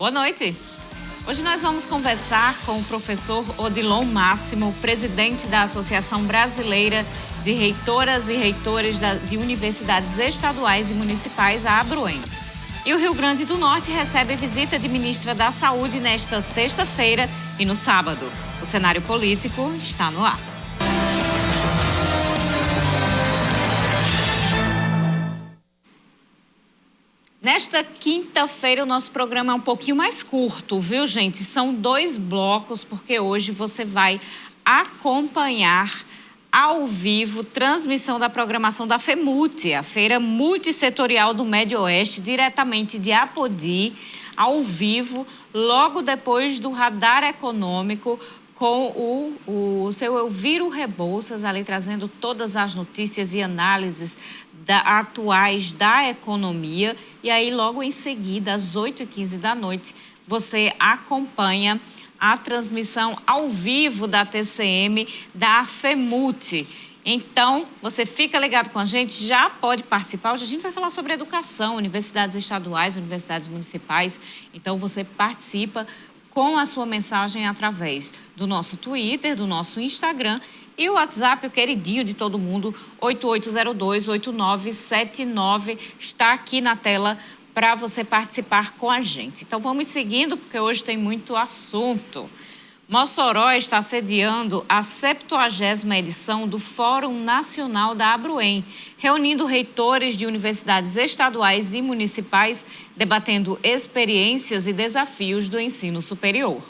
Boa noite. Hoje nós vamos conversar com o professor Odilon Máximo, presidente da Associação Brasileira de Reitoras e Reitores de Universidades Estaduais e Municipais, a ABRUEM. E o Rio Grande do Norte recebe visita de ministra da Saúde nesta sexta-feira e no sábado. O cenário político está no ar. Nesta quinta-feira, o nosso programa é um pouquinho mais curto, viu, gente? São 2 blocos, porque hoje você vai acompanhar ao vivo transmissão da programação da FEMUT, a Feira Multissetorial do Médio Oeste, diretamente de Apodi, ao vivo, logo depois do Radar Econômico, com o seu Elviro Rebouças, ali trazendo todas as notícias e análises atuais da economia. E aí, logo em seguida, às 8h15 da noite, você acompanha a transmissão ao vivo da TCM, da FEMUT. Então, você fica ligado com a gente, já pode participar. Hoje a gente vai falar sobre educação, universidades estaduais, universidades municipais. Então, você participa com a sua mensagem através do nosso Twitter, do nosso Instagram e o WhatsApp, o queridinho de todo mundo, 8802-8979, está aqui na tela para você participar com a gente. Então vamos seguindo, porque hoje tem muito assunto. Mossoró está sediando a 70ª edição do Fórum Nacional da ABRUEM, reunindo reitores de universidades estaduais e municipais, debatendo experiências e desafios do ensino superior.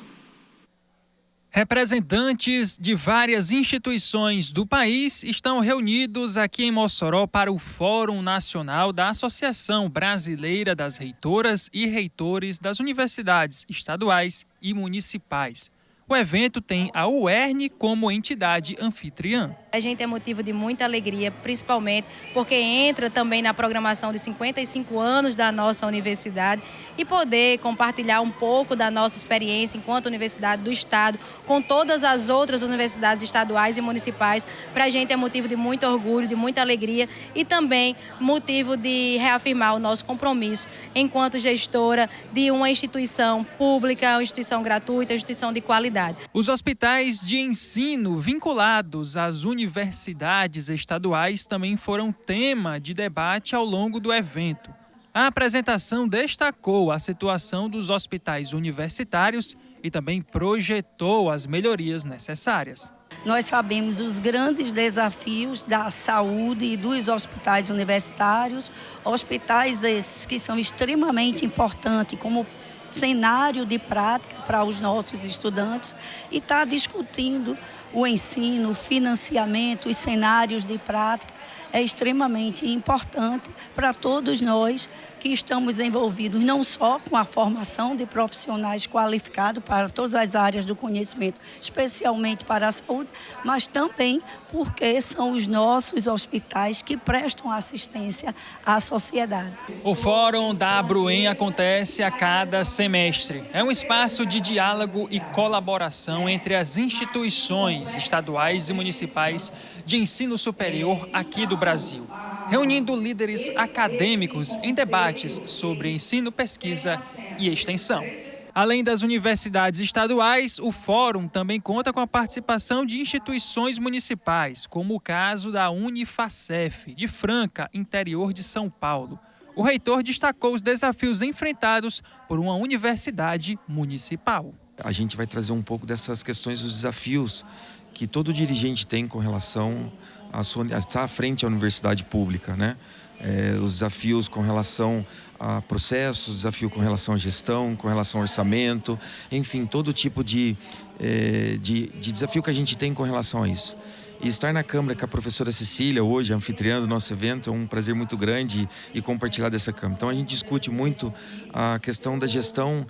Representantes de várias instituições do país estão reunidos aqui em Mossoró para o Fórum Nacional da Associação Brasileira das Reitoras e Reitores das Universidades Estaduais e Municipais. O evento tem a UERN como entidade anfitriã. A gente é motivo de muita alegria, principalmente porque entra também na programação de 55 anos da nossa universidade e poder compartilhar um pouco da nossa experiência enquanto universidade do Estado com todas as outras universidades estaduais e municipais. Para a gente é motivo de muito orgulho, de muita alegria e também motivo de reafirmar o nosso compromisso enquanto gestora de uma instituição pública, uma instituição gratuita, uma instituição de qualidade. Os hospitais de ensino vinculados às universidades estaduais também foram tema de debate ao longo do evento. A apresentação destacou a situação dos hospitais universitários e também projetou as melhorias necessárias. Nós sabemos os grandes desafios da saúde e dos hospitais universitários, hospitais esses que são extremamente importantes como cenário de prática para os nossos estudantes e está discutindo o ensino, o financiamento, os cenários de prática. É extremamente importante para todos nós que estamos envolvidos não só com a formação de profissionais qualificados para todas as áreas do conhecimento, especialmente para a saúde, mas também porque são os nossos hospitais que prestam assistência à sociedade. O Fórum da ABRUEM acontece a cada semestre. É um espaço de diálogo e colaboração entre as instituições estaduais e municipais de ensino superior aqui do Brasil, reunindo líderes acadêmicos em debates sobre ensino, pesquisa e extensão. Além das universidades estaduais, o fórum também conta com a participação de instituições municipais, como o caso da Unifacef, de Franca, interior de São Paulo. O reitor destacou os desafios enfrentados por uma universidade municipal. A gente vai trazer um pouco dessas questões dos desafios que todo dirigente tem com relação a estar à frente à universidade pública, né? Os desafios com relação a processos, desafio com relação à gestão, com relação ao orçamento, enfim, todo tipo de desafio que a gente tem com relação a isso. E estar na Câmara com a professora Cecília, hoje, anfitriã do nosso evento, é um prazer muito grande e compartilhar dessa Câmara. Então, a gente discute muito a questão da gestão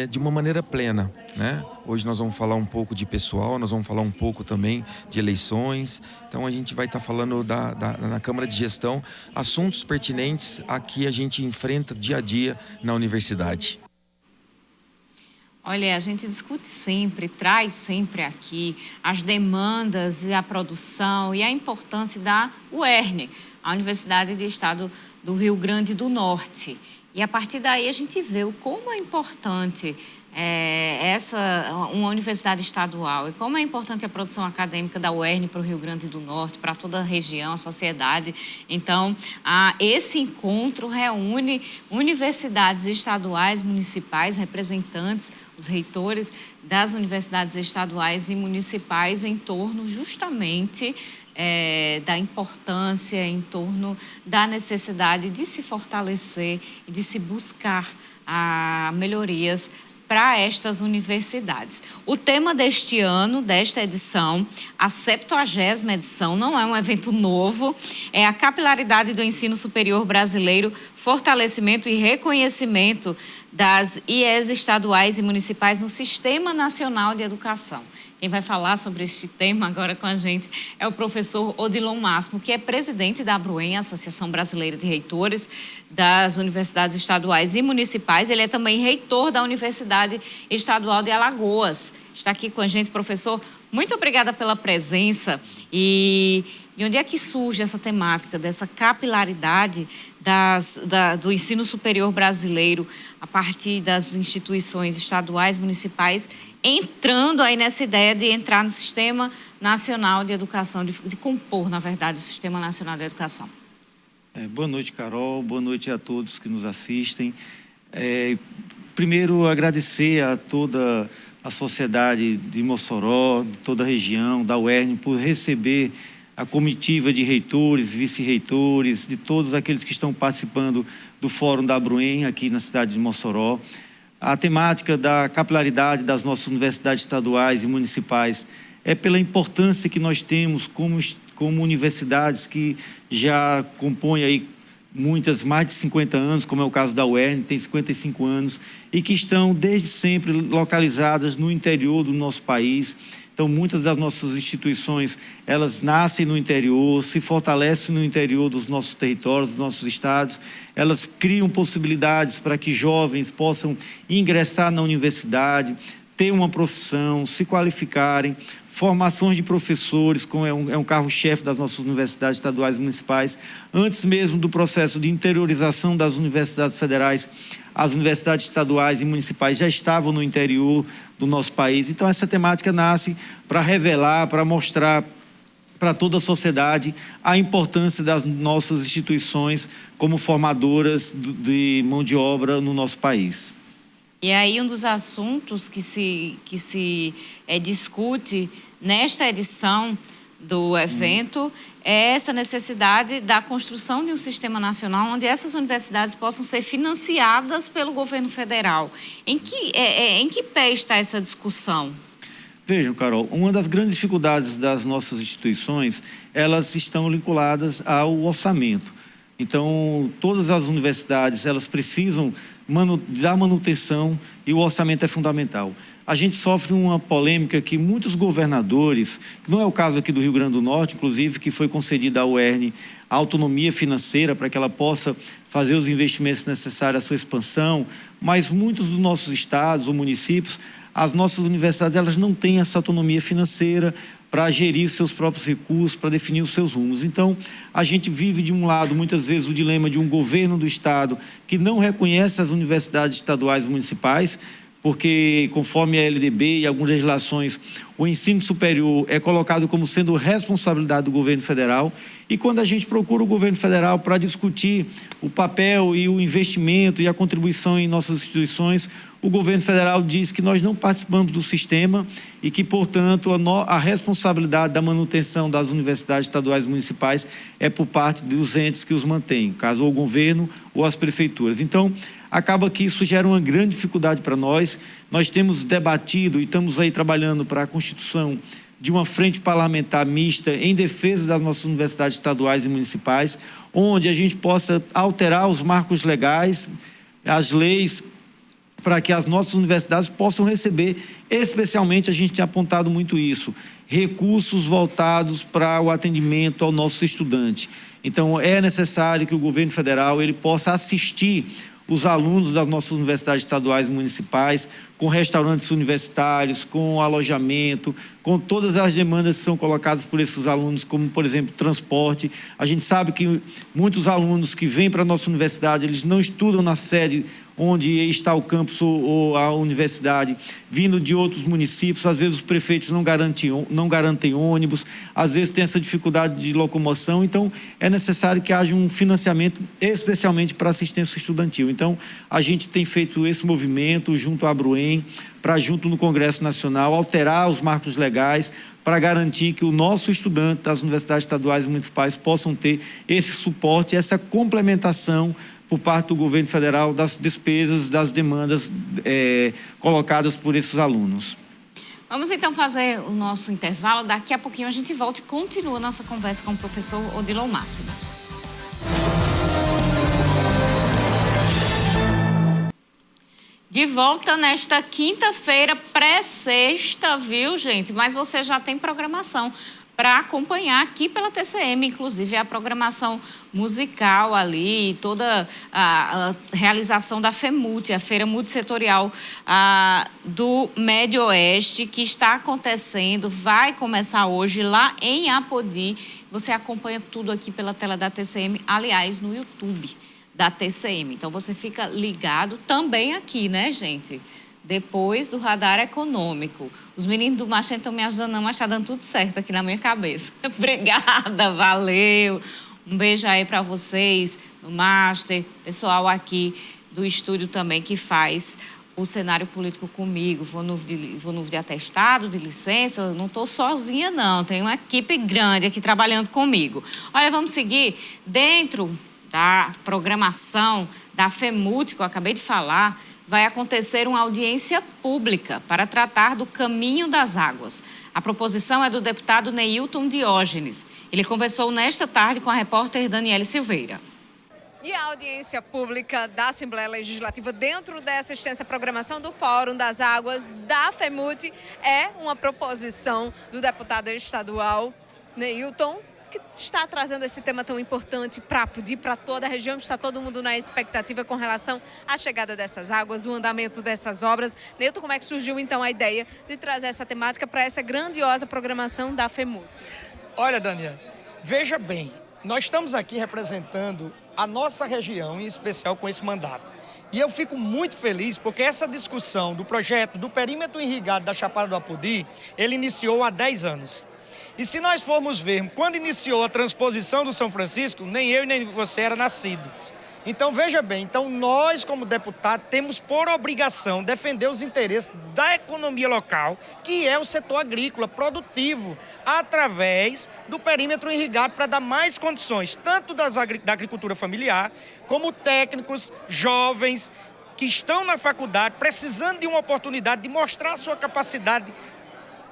de uma maneira plena, né? Hoje nós vamos falar um pouco de pessoal, nós vamos falar um pouco também de eleições. Então, a gente vai estar falando na Câmara de Gestão assuntos pertinentes a que a gente enfrenta dia a dia na universidade. Olha, a gente discute sempre, traz sempre aqui as demandas e a produção e a importância da UERN, a Universidade do Estado do Rio Grande do Norte. E a partir daí a gente vê o como é importante uma universidade estadual e como é importante a produção acadêmica da UERN para o Rio Grande do Norte, para toda a região, a sociedade. Então, esse encontro reúne universidades estaduais, municipais, representantes, os reitores das universidades estaduais e municipais em torno justamente da importância, em torno da necessidade de se fortalecer e de se buscar melhorias para estas universidades. O tema deste ano, desta edição, a 70ª edição, não é um evento novo, é a capilaridade do ensino superior brasileiro, fortalecimento e reconhecimento das IES estaduais e municipais no Sistema Nacional de Educação. Quem vai falar sobre este tema agora com a gente é o professor Odilon Máximo, que é presidente da ABRUEM, Associação Brasileira de Reitores das Universidades Estaduais e Municipais. Ele é também reitor da Universidade Estadual de Alagoas. Está aqui com a gente, professor. Muito obrigada pela presença. E de onde é que surge essa temática, dessa capilaridade do ensino superior brasileiro a partir das instituições estaduais, municipais, entrando aí nessa ideia de entrar no Sistema Nacional de Educação, de compor, na verdade, o Sistema Nacional de Educação? Boa noite, Carol. Boa noite a todos que nos assistem. Primeiro, agradecer a toda a sociedade de Mossoró, de toda a região, da UERN, por receber a comitiva de reitores, vice-reitores, de todos aqueles que estão participando do Fórum da ABRUEM aqui na cidade de Mossoró. A temática da capilaridade das nossas universidades estaduais e municipais é pela importância que nós temos como universidades que já compõem aí muitas, mais de 50 anos, como é o caso da UERN, tem 55 anos, e que estão desde sempre localizadas no interior do nosso país. Então, muitas das nossas instituições, elas nascem no interior, se fortalecem no interior dos nossos territórios, dos nossos estados. Elas criam possibilidades para que jovens possam ingressar na universidade, ter uma profissão, se qualificarem. Formações de professores, como é um carro-chefe das nossas universidades estaduais e municipais. Antes mesmo do processo de interiorização das universidades federais, as universidades estaduais e municipais já estavam no interior do nosso país. Então, essa temática nasce para revelar, para mostrar para toda a sociedade a importância das nossas instituições como formadoras de mão de obra no nosso país. E aí, um dos assuntos que se discute nesta edição do evento é essa necessidade da construção de um sistema nacional onde essas universidades possam ser financiadas pelo governo federal. Em que pé está essa discussão? Vejam, Carol, uma das grandes dificuldades das nossas instituições, elas estão vinculadas ao orçamento. Então, todas as universidades, elas precisam da manutenção e o orçamento é fundamental. A gente sofre uma polêmica que muitos governadores, que não é o caso aqui do Rio Grande do Norte, inclusive, que foi concedida à UERN a autonomia financeira para que ela possa fazer os investimentos necessários à sua expansão, mas muitos dos nossos estados ou municípios, as nossas universidades, elas não têm essa autonomia financeira para gerir seus próprios recursos, para definir os seus rumos. Então, a gente vive, de um lado, muitas vezes, o dilema de um governo do Estado que não reconhece as universidades estaduais e municipais, porque, conforme a LDB e algumas legislações, o ensino superior é colocado como sendo responsabilidade do governo federal. E quando a gente procura o governo federal para discutir o papel e o investimento e a contribuição em nossas instituições, o governo federal diz que nós não participamos do sistema e que, portanto, a responsabilidade da manutenção das universidades estaduais e municipais é por parte dos entes que os mantêm, caso ou o governo ou as prefeituras. Então, acaba que isso gera uma grande dificuldade para nós. Nós temos debatido e estamos aí trabalhando para a constituição de uma frente parlamentar mista em defesa das nossas universidades estaduais e municipais, onde a gente possa alterar os marcos legais, as leis, para que as nossas universidades possam receber, especialmente, a gente tem apontado muito isso, recursos voltados para o atendimento ao nosso estudante. Então, é necessário que o governo federal ele possa assistir os alunos das nossas universidades estaduais e municipais, com restaurantes universitários, com alojamento, com todas as demandas que são colocadas por esses alunos, como, por exemplo, transporte. A gente sabe que muitos alunos que vêm para a nossa universidade, eles não estudam na sede onde está o campus ou a universidade, vindo de outros municípios. Às vezes os prefeitos não garantem ônibus, às vezes tem essa dificuldade de locomoção. Então, é necessário que haja um financiamento, especialmente para assistência estudantil. Então, a gente tem feito esse movimento junto à Abruen, para junto no Congresso Nacional, alterar os marcos legais para garantir que o nosso estudante das universidades estaduais e municipais possam ter esse suporte, essa complementação por parte do governo federal das despesas, das demandas colocadas por esses alunos. Vamos então fazer o nosso intervalo. Daqui a pouquinho a gente volta e continua a nossa conversa com o professor Odilon Máximo. De volta nesta quinta-feira, pré-sexta, viu, gente? Mas você já tem programação para acompanhar aqui pela TCM, inclusive a programação musical ali, toda a realização da FEMUT, a Feira Multissetorial do Médio Oeste, que está acontecendo, vai começar hoje lá em Apodi. Você acompanha tudo aqui pela tela da TCM, aliás, no YouTube da TCM. Então, você fica ligado também aqui, né, gente? Depois do radar econômico. Os meninos do Master estão me ajudando, não, mas está dando tudo certo aqui na minha cabeça. Obrigada, valeu. Um beijo aí para vocês, no Master, pessoal aqui do estúdio também que faz o cenário político comigo. Vou no de atestado, de licença, eu não estou sozinha, não. Tem uma equipe grande aqui trabalhando comigo. Olha, vamos seguir dentro da programação da FEMUT, que eu acabei de falar. Vai acontecer uma audiência pública para tratar do caminho das águas. A proposição é do deputado Neilton Diógenes. Ele conversou nesta tarde com a repórter Daniele Silveira. E a audiência pública da Assembleia Legislativa dentro dessa extensa programação do Fórum das Águas da FEMUT é uma proposição do deputado estadual Neilton, que está trazendo esse tema tão importante para Apodi, para toda a região. Está todo mundo na expectativa com relação à chegada dessas águas, o andamento dessas obras. Neilton, como é que surgiu então a ideia de trazer essa temática para essa grandiosa programação da FEMUT? Olha, Daniela, veja bem, nós estamos aqui representando a nossa região, em especial com esse mandato. E eu fico muito feliz porque essa discussão do projeto do perímetro irrigado da Chapada do Apodi, ele iniciou há 10 anos. E se nós formos ver, quando iniciou a transposição do São Francisco, nem eu e nem você eram nascidos. Então, veja bem, nós como deputados temos por obrigação defender os interesses da economia local, que é o setor agrícola, produtivo, através do perímetro irrigado para dar mais condições, tanto da agricultura familiar, como técnicos, jovens, que estão na faculdade, precisando de uma oportunidade de mostrar a sua capacidade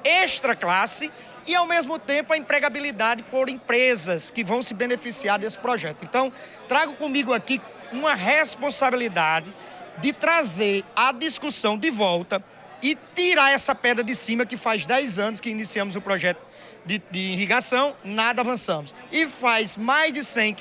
extra classe, e, ao mesmo tempo, a empregabilidade por empresas que vão se beneficiar desse projeto. Então, trago comigo aqui uma responsabilidade de trazer a discussão de volta e tirar essa pedra de cima que faz 10 anos que iniciamos o projeto de irrigação, nada avançamos. E faz mais de 100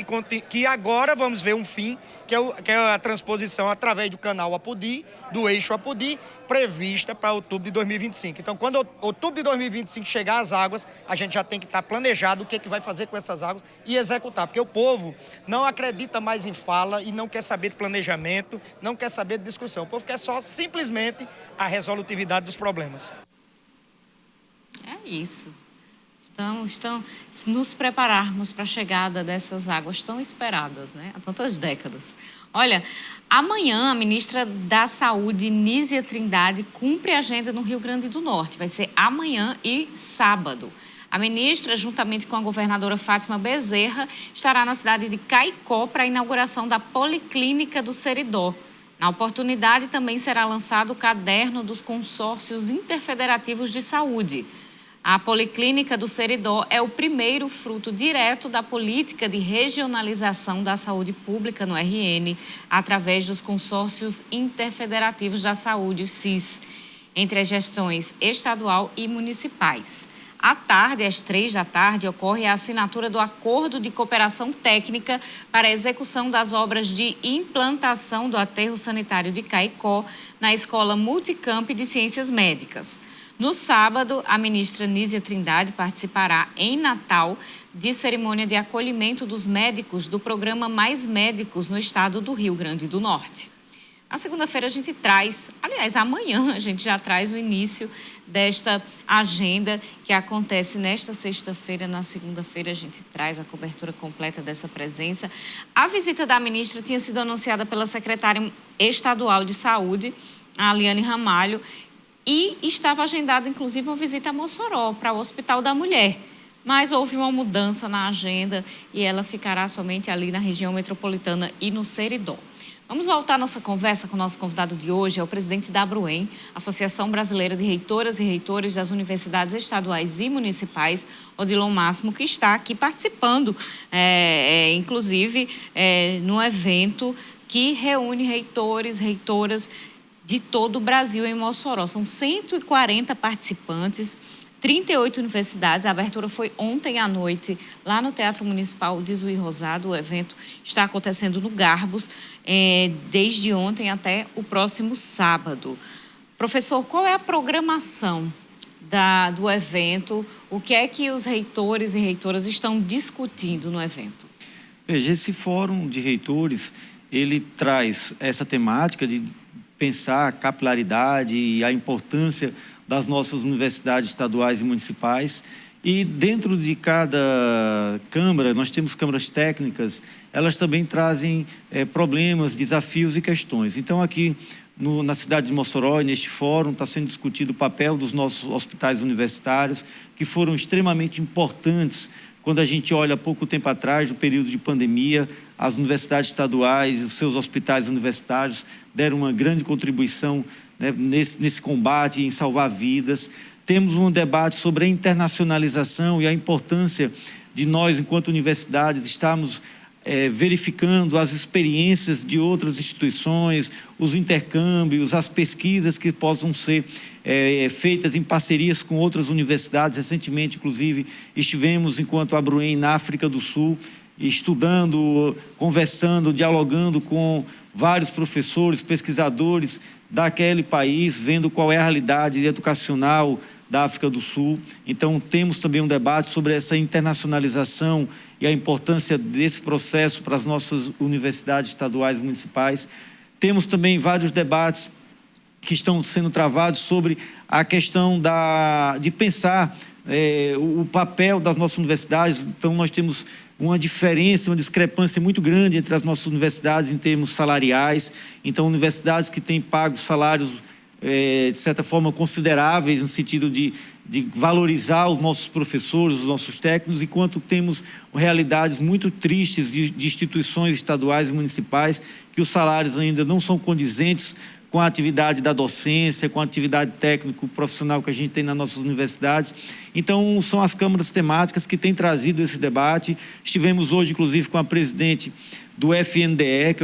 que agora vamos ver um fim, que é a transposição através do canal Apodi, do eixo Apodi, prevista para outubro de 2025. Então, quando outubro de 2025 chegar as águas, a gente já tem que estar planejado o que vai fazer com essas águas e executar. Porque o povo não acredita mais em fala e não quer saber de planejamento, não quer saber de discussão. O povo quer só simplesmente a resolutividade dos problemas. É isso. Então, nos prepararmos para a chegada dessas águas tão esperadas, né? Há tantas décadas. Olha, amanhã a ministra da Saúde, Nízia Trindade, cumpre a agenda no Rio Grande do Norte. Vai ser amanhã e sábado. A ministra, juntamente com a governadora Fátima Bezerra, estará na cidade de Caicó para a inauguração da Policlínica do Seridó. Na oportunidade, também será lançado o caderno dos consórcios interfederativos de saúde. A Policlínica do Seridó é o primeiro fruto direto da política de regionalização da saúde pública no RN, através dos consórcios interfederativos da saúde, os CIS, entre as gestões estadual e municipais. À tarde, às 15h, ocorre a assinatura do Acordo de Cooperação Técnica para a execução das obras de implantação do aterro sanitário de Caicó na Escola Multicamp de Ciências Médicas. No sábado, a ministra Nízia Trindade participará em Natal de cerimônia de acolhimento dos médicos do programa Mais Médicos no estado do Rio Grande do Norte. Na segunda-feira a gente traz, aliás, amanhã a gente já traz o início desta agenda que acontece nesta sexta-feira. Na segunda-feira a gente traz a cobertura completa dessa presença. A visita da ministra tinha sido anunciada pela secretária estadual de saúde, a Aliane Ramalho, e estava agendada, inclusive, uma visita a Mossoró, para o Hospital da Mulher. Mas houve uma mudança na agenda e ela ficará somente ali na região metropolitana e no Seridó. Vamos voltar à nossa conversa com o nosso convidado de hoje, é o presidente da ABRUEM, Associação Brasileira de Reitoras e Reitores das Universidades Estaduais e Municipais, Odilon Máximo, que está aqui participando, inclusive, no evento que reúne reitores, reitoras de todo o Brasil em Mossoró. São 140 participantes, 38 universidades. A abertura foi ontem à noite, lá no Teatro Municipal de Juiz Rosado. O evento está acontecendo no Garbos, desde ontem até o próximo sábado. Professor, qual é a programação do evento? O que é que os reitores e reitoras estão discutindo no evento? Veja, esse fórum de reitores, ele traz essa temática de pensar a capilaridade e a importância das nossas universidades estaduais e municipais. E dentro de cada câmara, nós temos câmaras técnicas, elas também trazem problemas, desafios e questões. Então, aqui na cidade de Mossoró, neste fórum, está sendo discutido o papel dos nossos hospitais universitários, que foram extremamente importantes quando a gente olha há pouco tempo atrás, do período de pandemia. As universidades estaduais e os seus hospitais universitários deram uma grande contribuição, né, nesse combate em salvar vidas. Temos um debate sobre a internacionalização e a importância de nós, enquanto universidades, estarmos verificando as experiências de outras instituições, os intercâmbios, as pesquisas que possam ser feitas em parcerias com outras universidades. Recentemente, inclusive, estivemos, enquanto ABRUEM, na África do Sul, estudando, conversando, dialogando com vários professores, pesquisadores daquele país, vendo qual é a realidade educacional da África do Sul. Então, temos também um debate sobre essa internacionalização e a importância desse processo para as nossas universidades estaduais e municipais. Temos também vários debates que estão sendo travados sobre a questão de pensar o papel das nossas universidades. Então, nós temos uma diferença, uma discrepância muito grande entre as nossas universidades em termos salariais. Então, universidades que têm pago salários, de certa forma, consideráveis, no sentido de valorizar os nossos professores, os nossos técnicos, enquanto temos realidades muito tristes de instituições estaduais e municipais, que os salários ainda não são condizentes com a atividade da docência, com a atividade técnico-profissional que a gente tem nas nossas universidades. Então, são as câmaras temáticas que têm trazido esse debate. Estivemos hoje, inclusive, com a presidente do FNDE,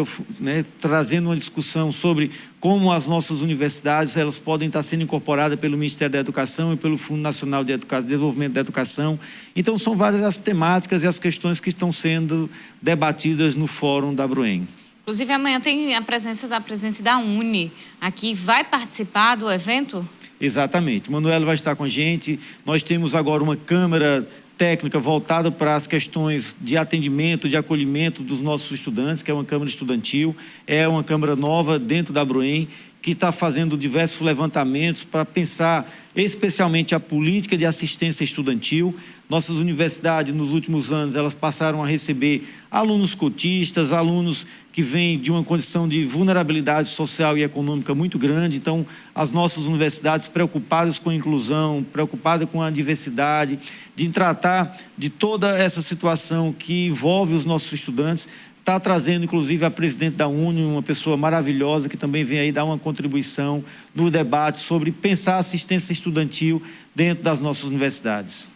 trazendo uma discussão sobre como as nossas universidades elas podem estar sendo incorporadas pelo Ministério da Educação e pelo Fundo Nacional de Desenvolvimento da Educação. Então, são várias as temáticas e as questões que estão sendo debatidas no Fórum da ABRUEM. Inclusive, amanhã tem a presença da presidente da UNE aqui. Vai participar do evento? Exatamente. Manuela vai estar com a gente. Nós temos agora uma câmara técnica voltada para as questões de atendimento, de acolhimento dos nossos estudantes, que é uma câmara estudantil. É uma câmara nova dentro da ABRUEM, que está fazendo diversos levantamentos para pensar especialmente a política de assistência estudantil. Nossas universidades, nos últimos anos, elas passaram a receber alunos cotistas, alunos que vêm de uma condição de vulnerabilidade social e econômica muito grande. Então, as nossas universidades preocupadas com a inclusão, preocupadas com a diversidade, de tratar de toda essa situação que envolve os nossos estudantes, está trazendo, inclusive, a presidente da UNE, uma pessoa maravilhosa, que também vem aí dar uma contribuição no debate sobre pensar a assistência estudantil dentro das nossas universidades.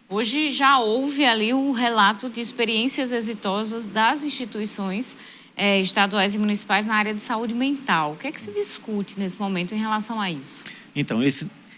Hoje já houve ali um relato de experiências exitosas das instituições estaduais e municipais na área de saúde mental. O que é que se discute nesse momento em relação a isso? Então,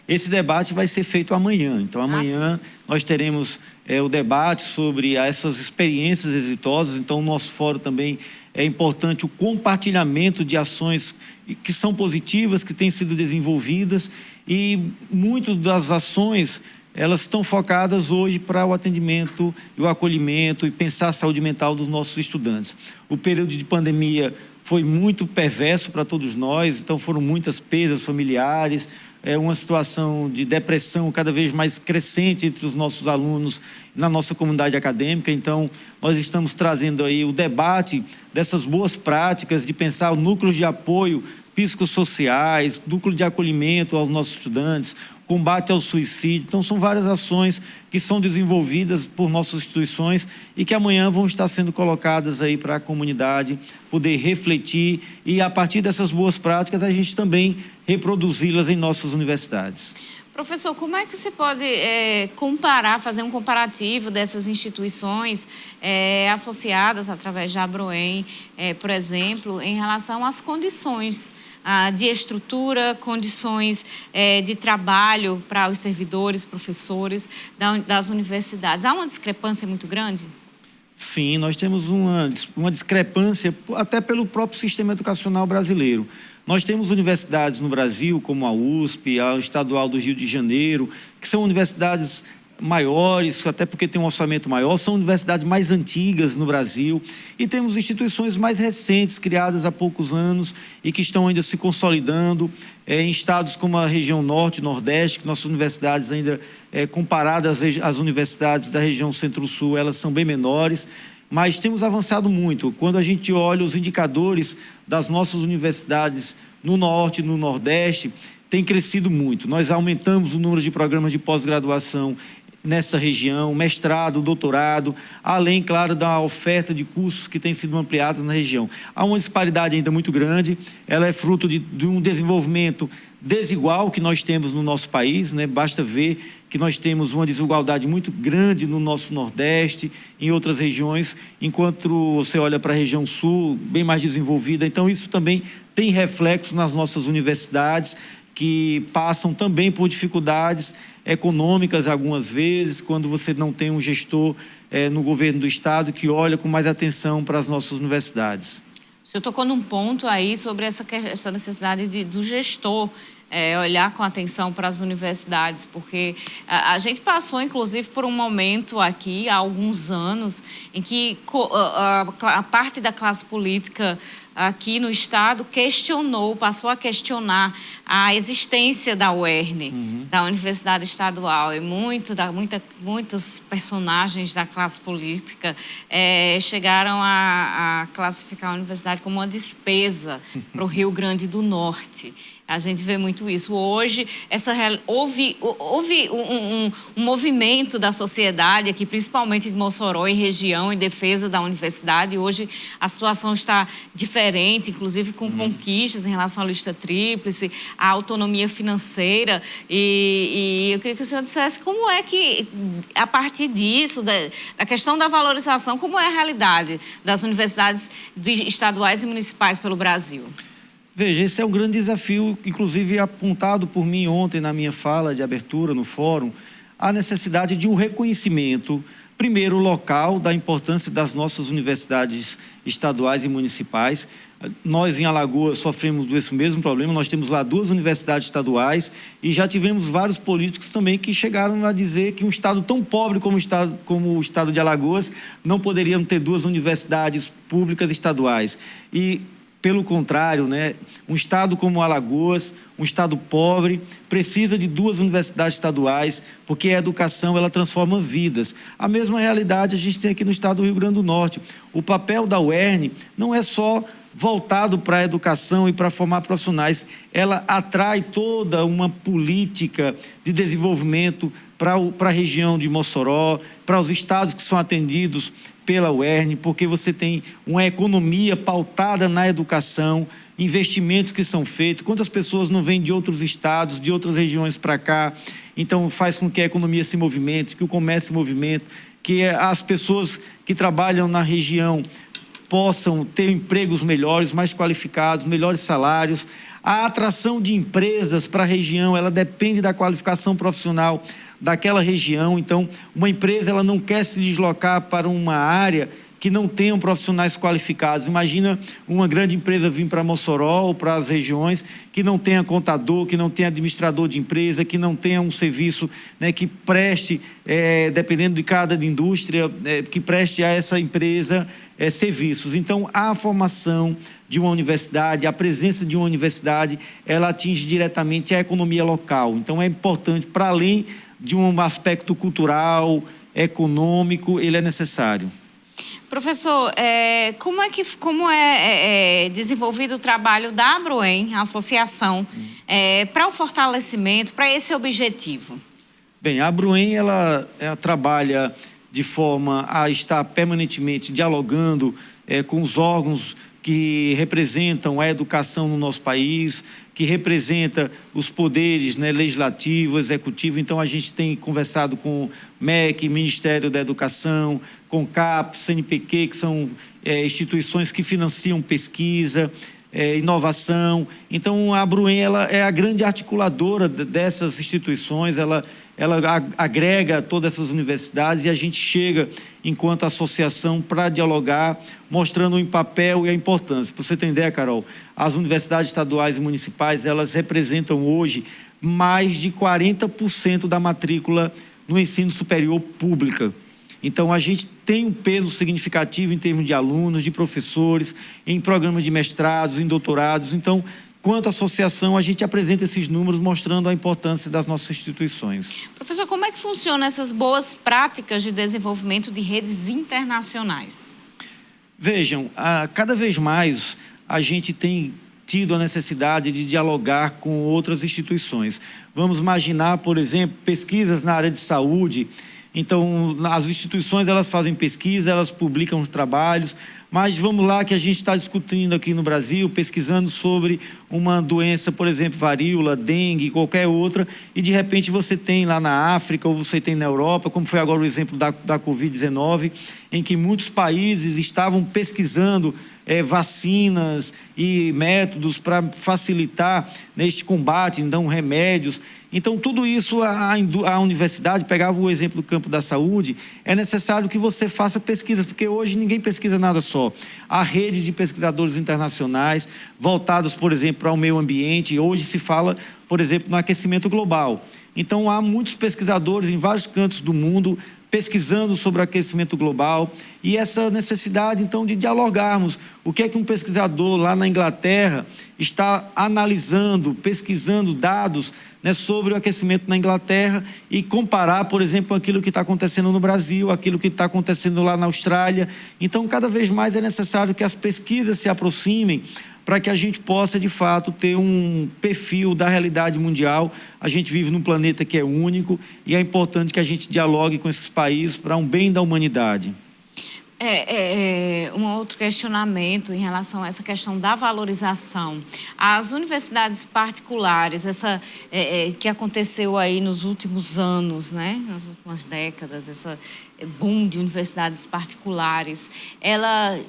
Esse debate vai ser feito amanhã. Então, amanhã nós teremos o debate sobre essas experiências exitosas. Então, o nosso fórum também é importante o compartilhamento de ações que são positivas, que têm sido desenvolvidas, e muitas das ações elas estão focadas hoje para o atendimento e o acolhimento e pensar a saúde mental dos nossos estudantes. O período de pandemia foi muito perverso para todos nós, então foram muitas perdas familiares, uma situação de depressão cada vez mais crescente entre os nossos alunos na nossa comunidade acadêmica. Então, nós estamos trazendo aí o debate dessas boas práticas de pensar núcleos de apoio psicossociais, núcleo de acolhimento aos nossos estudantes, combate ao suicídio. Então, são várias ações que são desenvolvidas por nossas instituições e que amanhã vão estar sendo colocadas aí para a comunidade poder refletir e, a partir dessas boas práticas, a gente também reproduzi-las em nossas universidades. Professor, como é que você pode comparar, fazer um comparativo dessas instituições associadas através da Abruen, por exemplo, em relação às condições de estrutura, condições de trabalho para os servidores, professores das universidades? Há uma discrepância muito grande? Sim, nós temos uma discrepância até pelo próprio sistema educacional brasileiro. Nós temos universidades no Brasil, como a USP, a Estadual do Rio de Janeiro, que são universidades maiores, até porque tem um orçamento maior, são universidades mais antigas no Brasil, e temos instituições mais recentes, criadas há poucos anos e que estão ainda se consolidando em estados como a região norte e nordeste, que nossas universidades ainda, comparadas às universidades da região centro-sul, elas são bem menores, mas temos avançado muito. Quando a gente olha os indicadores das nossas universidades no norte e no nordeste, tem crescido muito. Nós aumentamos o número de programas de pós-graduação nessa região, mestrado, doutorado, além, claro, da oferta de cursos que tem sido ampliada na região. Há uma disparidade ainda muito grande, ela é fruto de um desenvolvimento desigual que nós temos no nosso país, né? Basta ver que nós temos uma desigualdade muito grande no nosso Nordeste, em outras regiões, enquanto você olha para a região Sul, bem mais desenvolvida. Então, isso também tem reflexo nas nossas universidades, que passam também por dificuldades econômicas algumas vezes, quando você não tem um gestor no governo do Estado que olha com mais atenção para as nossas universidades. O senhor tocou num ponto aí sobre essa necessidade do gestor olhar com atenção para as universidades, porque a gente passou, inclusive, por um momento aqui, há alguns anos, em que a parte da classe política aqui no Estado passou a questionar a existência da UERN, da Universidade Estadual, e muitos personagens da classe política chegaram a classificar a universidade como uma despesa para o Rio Grande do Norte. A gente vê muito isso. Hoje, houve um movimento da sociedade aqui, principalmente de Mossoró e região, em defesa da universidade. Hoje, a situação está diferente, inclusive com conquistas em relação à lista tríplice, à autonomia financeira. E eu queria que o senhor dissesse como é que, a partir disso, da questão da valorização, como é a realidade das universidades estaduais e municipais pelo Brasil. Veja, esse é um grande desafio, inclusive apontado por mim ontem na minha fala de abertura no fórum, a necessidade de um reconhecimento, primeiro, local, da importância das nossas universidades estaduais e municipais. Nós, em Alagoas, sofremos desse mesmo problema. Nós temos lá 2 universidades estaduais e já tivemos vários políticos também que chegaram a dizer que um estado tão pobre como o estado de Alagoas não poderiam ter 2 universidades públicas estaduais. E pelo contrário, né, um estado como Alagoas, um estado pobre, precisa de 2 universidades estaduais, porque a educação ela transforma vidas. A mesma realidade a gente tem aqui no estado do Rio Grande do Norte. O papel da UERN não é só voltado para a educação e para formar profissionais, ela atrai toda uma política de desenvolvimento para a região de Mossoró, para os estados que são atendidos pela UERN, porque você tem uma economia pautada na educação, investimentos que são feitos, quantas pessoas não vêm de outros estados, de outras regiões para cá, então faz com que a economia se movimente, que o comércio se movimente, que as pessoas que trabalham na região possam ter empregos melhores, mais qualificados, melhores salários. A atração de empresas para a região, ela depende da qualificação profissional daquela região. Então, uma empresa ela não quer se deslocar para uma área que não tenham profissionais qualificados. Imagina uma grande empresa vir para Mossoró ou para as regiões que não tenha contador, que não tenha administrador de empresa, que não tenha um serviço, né, que preste, dependendo de cada indústria, que preste a essa empresa serviços. Então, a formação de uma universidade, a presença de uma universidade, ela atinge diretamente a economia local. Então, é importante, para além de um aspecto cultural, econômico, ele é necessário. Professor, como é desenvolvido o trabalho da Abroem, a associação, para o fortalecimento, para esse objetivo? Bem, a Abroem, ela trabalha de forma a estar permanentemente dialogando com os órgãos que representam a educação no nosso país, que representa os poderes, né, legislativo, executivo. Então, a gente tem conversado com o MEC, Ministério da Educação, com o CAPES, CNPq, que são instituições que financiam pesquisa, inovação. Então, a Abroem, ela é a grande articuladora dessas instituições, ela agrega todas essas universidades e a gente chega, enquanto associação, para dialogar, mostrando em papel e a importância. Para você ter ideia, Carol, as universidades estaduais e municipais, elas representam hoje mais de 40% da matrícula no ensino superior pública. Então, a gente tem um peso significativo em termos de alunos, de professores, em programas de mestrados, em doutorados. Então, quanto associação, a gente apresenta esses números mostrando a importância das nossas instituições. Professor, como é que funcionam essas boas práticas de desenvolvimento de redes internacionais? Vejam, cada vez mais a gente tem tido a necessidade de dialogar com outras instituições. Vamos imaginar, por exemplo, pesquisas na área de saúde. Então, as instituições, elas fazem pesquisa, elas publicam os trabalhos, mas vamos lá que a gente está discutindo aqui no Brasil, pesquisando sobre uma doença, por exemplo, varíola, dengue, qualquer outra, e de repente você tem lá na África, ou você tem na Europa, como foi agora o exemplo da Covid-19, em que muitos países estavam pesquisando vacinas e métodos para facilitar neste combate, então remédios. Então, tudo isso, a universidade, pegava o exemplo do campo da saúde, é necessário que você faça pesquisas, porque hoje ninguém pesquisa nada só. Há redes de pesquisadores internacionais, voltados, por exemplo, para o meio ambiente, e hoje se fala, por exemplo, no aquecimento global. Então, há muitos pesquisadores em vários cantos do mundo pesquisando sobre o aquecimento global e essa necessidade, então, de dialogarmos. O que é que um pesquisador lá na Inglaterra está analisando, pesquisando dados, né, sobre o aquecimento na Inglaterra e comparar, por exemplo, aquilo que está acontecendo no Brasil, aquilo que está acontecendo lá na Austrália. Então, cada vez mais é necessário que as pesquisas se aproximem para que a gente possa, de fato, ter um perfil da realidade mundial. A gente vive num planeta que é único e é importante que a gente dialogue com esses países para um bem da humanidade. Um outro questionamento em relação a essa questão da valorização. As universidades particulares, que aconteceu aí nos últimos anos, né, nas últimas décadas, essa boom de universidades particulares, ela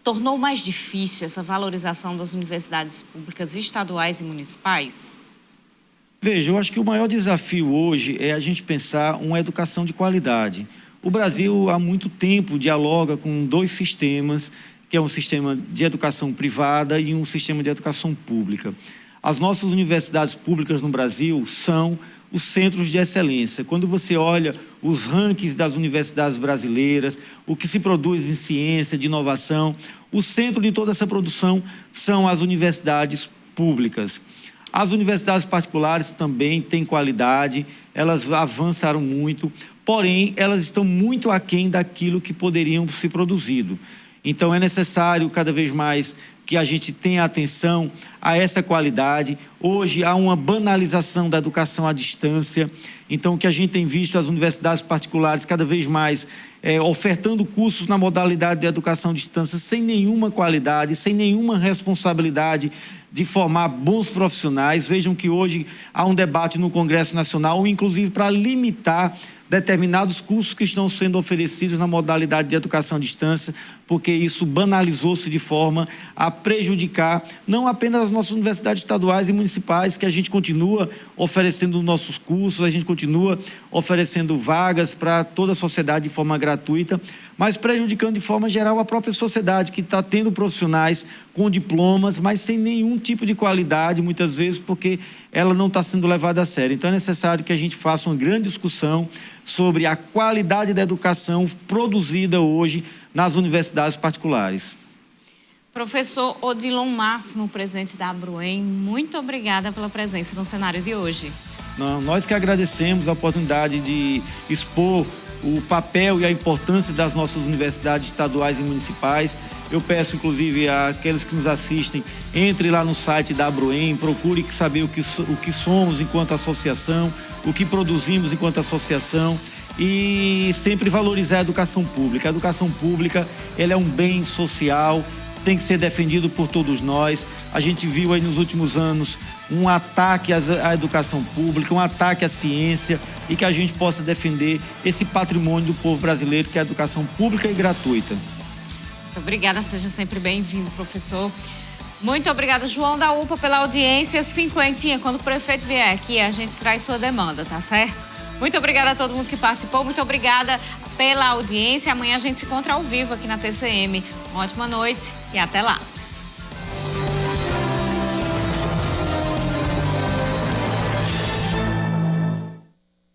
tornou mais difícil essa valorização das universidades públicas estaduais e municipais? Veja, eu acho que o maior desafio hoje é a gente pensar uma educação de qualidade. O Brasil, há muito tempo, dialoga com dois sistemas, que é um sistema de educação privada e um sistema de educação pública. As nossas universidades públicas no Brasil são os centros de excelência. Quando você olha os rankings das universidades brasileiras, o que se produz em ciência, de inovação, o centro de toda essa produção são as universidades públicas. As universidades particulares também têm qualidade, elas avançaram muito, porém, elas estão muito aquém daquilo que poderiam ser produzido. Então, é necessário, cada vez mais, que a gente tenha atenção a essa qualidade. Hoje, há uma banalização da educação à distância. Então, o que a gente tem visto, as universidades particulares, cada vez mais, ofertando cursos na modalidade de educação à distância, sem nenhuma qualidade, sem nenhuma responsabilidade de formar bons profissionais. Vejam que hoje há um debate no Congresso Nacional, inclusive para limitar determinados cursos que estão sendo oferecidos na modalidade de educação à distância, porque isso banalizou-se de forma a prejudicar não apenas as nossas universidades estaduais e municipais, que a gente continua oferecendo nossos cursos, a gente continua oferecendo vagas para toda a sociedade de forma gratuita, mas prejudicando de forma geral a própria sociedade, que está tendo profissionais com diplomas, mas sem nenhum tipo de qualidade, muitas vezes porque ela não está sendo levada a sério. Então é necessário que a gente faça uma grande discussão sobre a qualidade da educação produzida hoje nas universidades particulares. Professor Odilon Máximo, presidente da Abruem, muito obrigada pela presença no cenário de hoje. Nós que agradecemos a oportunidade de expor o papel e a importância das nossas universidades estaduais e municipais. Eu peço, inclusive, àqueles que nos assistem, entre lá no site da Abruem, procure saber o que somos enquanto associação, o que produzimos enquanto associação e sempre valorizar a educação pública. A educação pública, ela é um bem social, tem que ser defendido por todos nós. A gente viu aí nos últimos anos um ataque à educação pública, um ataque à ciência, e que a gente possa defender esse patrimônio do povo brasileiro, que é a educação pública e gratuita. Muito obrigada, seja sempre bem-vindo, professor. Muito obrigada, João da UPA, pela audiência. 50, quando o prefeito vier aqui, a gente traz sua demanda, tá certo? Muito obrigada a todo mundo que participou, muito obrigada pela audiência. Amanhã a gente se encontra ao vivo aqui na TCM. Uma ótima noite e até lá.